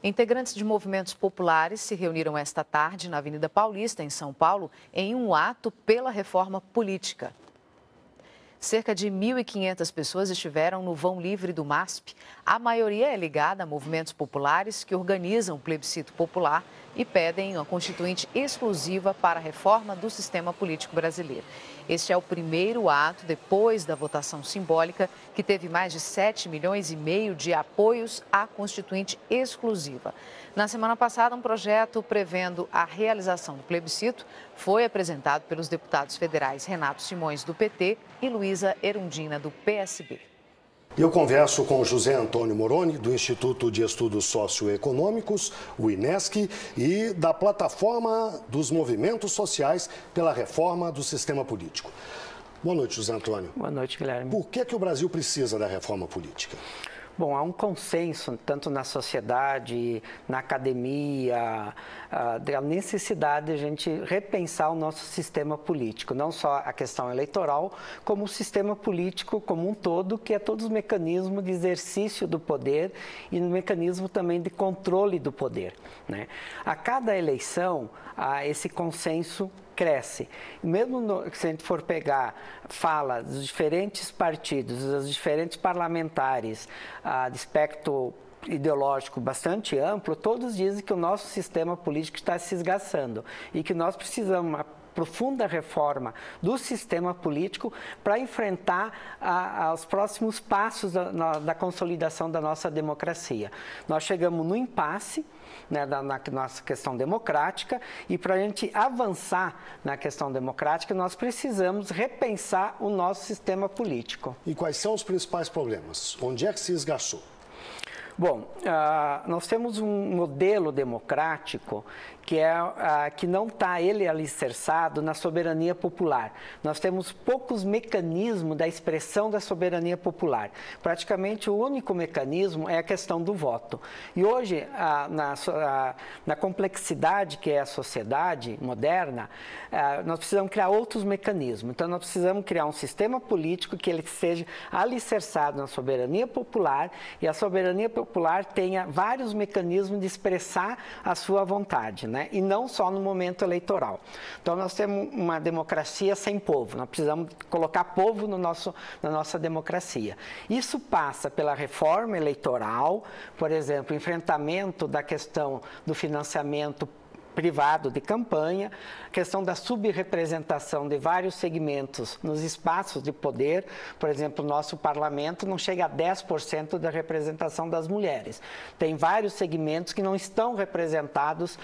Integrantes de movimentos populares se reuniram esta tarde na Avenida Paulista, em São Paulo, em um ato pela reforma política. Cerca de 1.500 pessoas estiveram no vão livre do MASP. A maioria é ligada a movimentos populares que organizam o plebiscito popular e pedem uma constituinte exclusiva para a reforma do sistema político brasileiro. Este é o primeiro ato depois da votação simbólica, que teve mais de 7,5 milhões de apoios à constituinte exclusiva. Na semana passada, um projeto prevendo a realização do plebiscito foi apresentado pelos deputados federais Renato Simões, do PT, e Luísa Erundina, do PSB. Eu converso com José Antônio Moroni, do Instituto de Estudos Socioeconômicos, o INESC, e da Plataforma dos Movimentos Sociais pela Reforma do Sistema Político. Boa noite, José Antônio. Boa noite, Guilherme. Por que o Brasil precisa da reforma política? Bom, há um consenso, tanto na sociedade, na academia, da necessidade de a gente repensar o nosso sistema político. Não só a questão eleitoral, como o sistema político como um todo, que é todos os mecanismos de exercício do poder e no mecanismo também de controle do poder, né? A cada eleição, esse consenso cresce. Mesmo se a gente for pegar fala dos diferentes partidos, dos diferentes parlamentares, de espectro ideológico bastante amplo, todos dizem que o nosso sistema político está se esgaçando e que nós precisamos uma profunda reforma do sistema político para enfrentar os próximos passos da consolidação da nossa democracia. Nós chegamos no impasse, né, na nossa questão democrática, e para a gente avançar na questão democrática, nós precisamos repensar o nosso sistema político. E quais são os principais problemas? Onde é que se esgarçou? Bom, nós temos um modelo democrático que não está ele alicerçado na soberania popular. Nós temos poucos mecanismos da expressão da soberania popular. Praticamente o único mecanismo é a questão do voto. E hoje, na complexidade que é a sociedade moderna, nós precisamos criar outros mecanismos. Então, nós precisamos criar um sistema político que ele seja alicerçado na soberania popular, e a soberania popular tenha vários mecanismos de expressar a sua vontade, né? E não só no momento eleitoral. Então, nós temos uma democracia sem povo. Nós precisamos colocar povo na nossa democracia. Isso passa pela reforma eleitoral, por exemplo, enfrentamento da questão do financiamento privado de campanha, questão da subrepresentação de vários segmentos nos espaços de poder. Por exemplo, o nosso parlamento não chega a 10% da representação das mulheres. Tem vários segmentos que não estão representados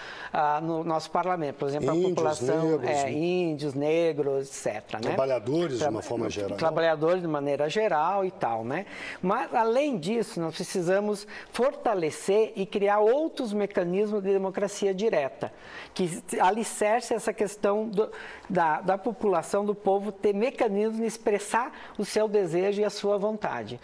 no nosso parlamento. Por exemplo, a população, índios, negros, etc. Trabalhadores, de uma forma geral. Trabalhadores de maneira geral e tal, né? Mas, além disso, nós precisamos fortalecer e criar outros mecanismos de democracia direta, que alicerce essa questão da população, do povo, ter mecanismos de expressar o seu desejo e a sua vontade.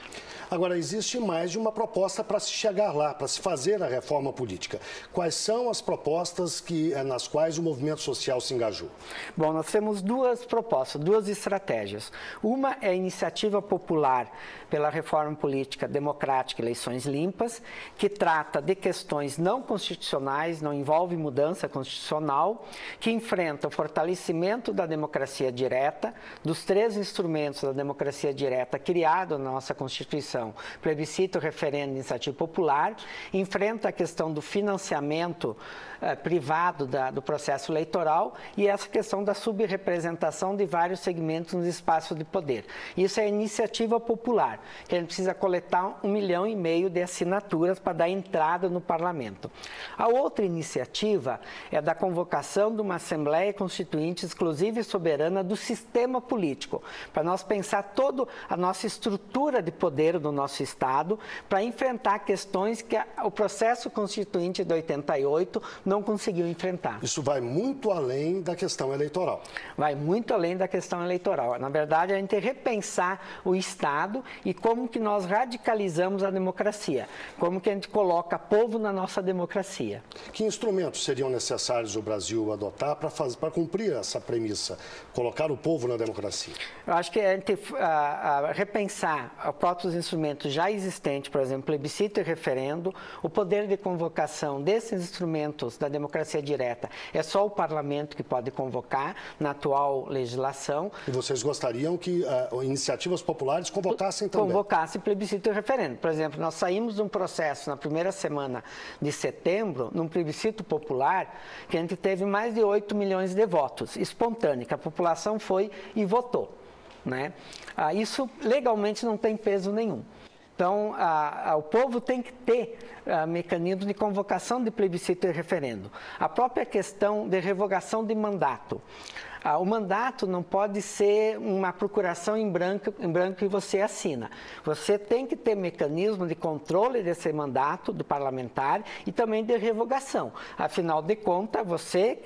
Agora, existe mais de uma proposta para se chegar lá, para se fazer a reforma política. Quais são as propostas nas quais o movimento social se engajou? Bom, nós temos duas propostas, duas estratégias. Uma é a iniciativa popular pela reforma política democrática e eleições limpas, que trata de questões não constitucionais, não envolve mudança constitucional, que enfrenta o fortalecimento da democracia direta, dos 3 instrumentos da democracia direta criados na nossa Constituição: plebiscito, referendo e iniciativa popular, enfrenta a questão do financiamento privado do processo eleitoral e essa questão da subrepresentação de vários segmentos nos espaços de poder. Isso é a iniciativa popular, que a gente precisa coletar 1,5 milhão de assinaturas para dar entrada no parlamento. A outra iniciativa é da convocação de uma Assembleia Constituinte exclusiva e soberana do sistema político, para nós pensar toda a nossa estrutura de poder do nosso Estado, para enfrentar questões que o processo constituinte de 88 não conseguiu enfrentar. Isso vai muito além da questão eleitoral. Vai muito além da questão eleitoral. Na verdade, a gente tem que repensar o Estado e como que nós radicalizamos a democracia, como que a gente coloca povo na nossa democracia. Que instrumentos seriam necessários necessários o Brasil adotar para cumprir essa premissa, colocar o povo na democracia? Eu acho que a gente repensar próprios instrumentos já existentes, por exemplo, plebiscito e referendo, o poder de convocação desses instrumentos da democracia direta é só o parlamento que pode convocar na atual legislação. E vocês gostariam que iniciativas populares convocassem também? Convocassem plebiscito e referendo. Por exemplo, nós saímos de um processo na primeira semana de setembro, num plebiscito popular, que a gente teve mais de 8 milhões de votos, espontâneo, que a população foi e votou, né? Isso legalmente não tem peso nenhum. Então, o povo tem que ter mecanismo de convocação de plebiscito e referendo. A própria questão de revogação de mandato. O mandato não pode ser uma procuração em branco que você assina. Você tem que ter mecanismo de controle desse mandato do parlamentar e também de revogação. Afinal de contas, você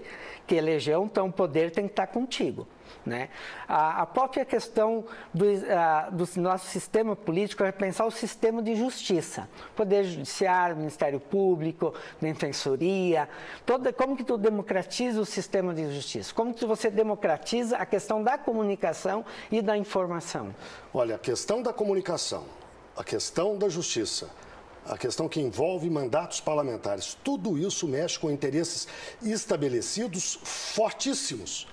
que elegeu, então o poder tem que estar contigo, né? A própria questão do nosso sistema político é pensar o sistema de justiça, Poder Judiciário, Ministério Público, Defensoria, como que tu democratiza o sistema de justiça? Como que você democratiza a questão da comunicação e da informação? Olha, a questão da comunicação, a questão da justiça, a questão que envolve mandatos parlamentares, tudo isso mexe com interesses estabelecidos fortíssimos.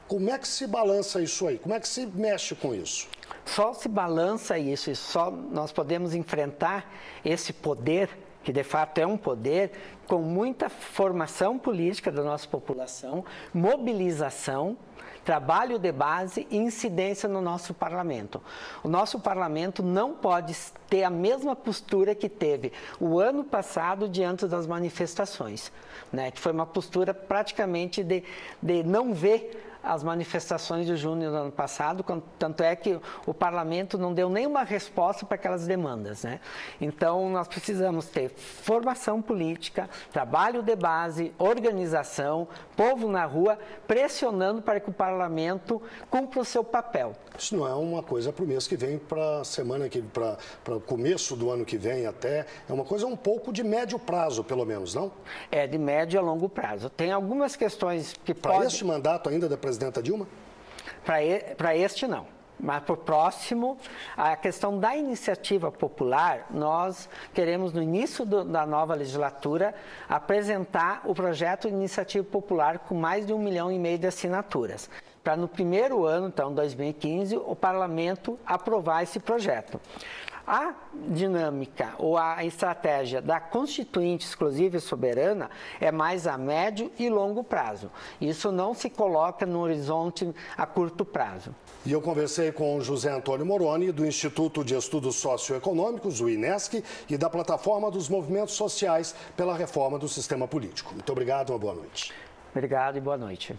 Como é que se balança isso aí? Como é que se mexe com isso? Só se balança isso e só nós podemos enfrentar esse poder, que de fato é um poder, com muita formação política da nossa população, mobilização, trabalho de base e incidência no nosso parlamento. O nosso parlamento não pode ter a mesma postura que teve o ano passado diante das manifestações, né? Que foi uma postura praticamente de não ver as manifestações de junho do ano passado, tanto é que o parlamento não deu nenhuma resposta para aquelas demandas, né? Então, nós precisamos ter formação política, trabalho de base, organização, povo na rua, pressionando para que o parlamento cumpra o seu papel. Isso não é uma coisa para o mês que vem, para a semana que para o começo do ano que vem até, é uma coisa um pouco de médio prazo, pelo menos, não? É de médio a longo prazo. Tem algumas questões que para este mandato ainda da presidenta Dilma? Para este não. Mas para o próximo, a questão da iniciativa popular, nós queremos, no início da nova legislatura, apresentar o projeto de iniciativa popular com mais de 1,5 milhão de assinaturas, para no primeiro ano, então, 2015, o parlamento aprovar esse projeto. A dinâmica ou a estratégia da Constituinte exclusiva e soberana é mais a médio e longo prazo. Isso não se coloca no horizonte a curto prazo. E eu conversei com o José Antônio Moroni, do Instituto de Estudos Socioeconômicos, o INESC, e da Plataforma dos Movimentos Sociais pela Reforma do Sistema Político. Muito obrigado, uma boa noite. Obrigado e boa noite.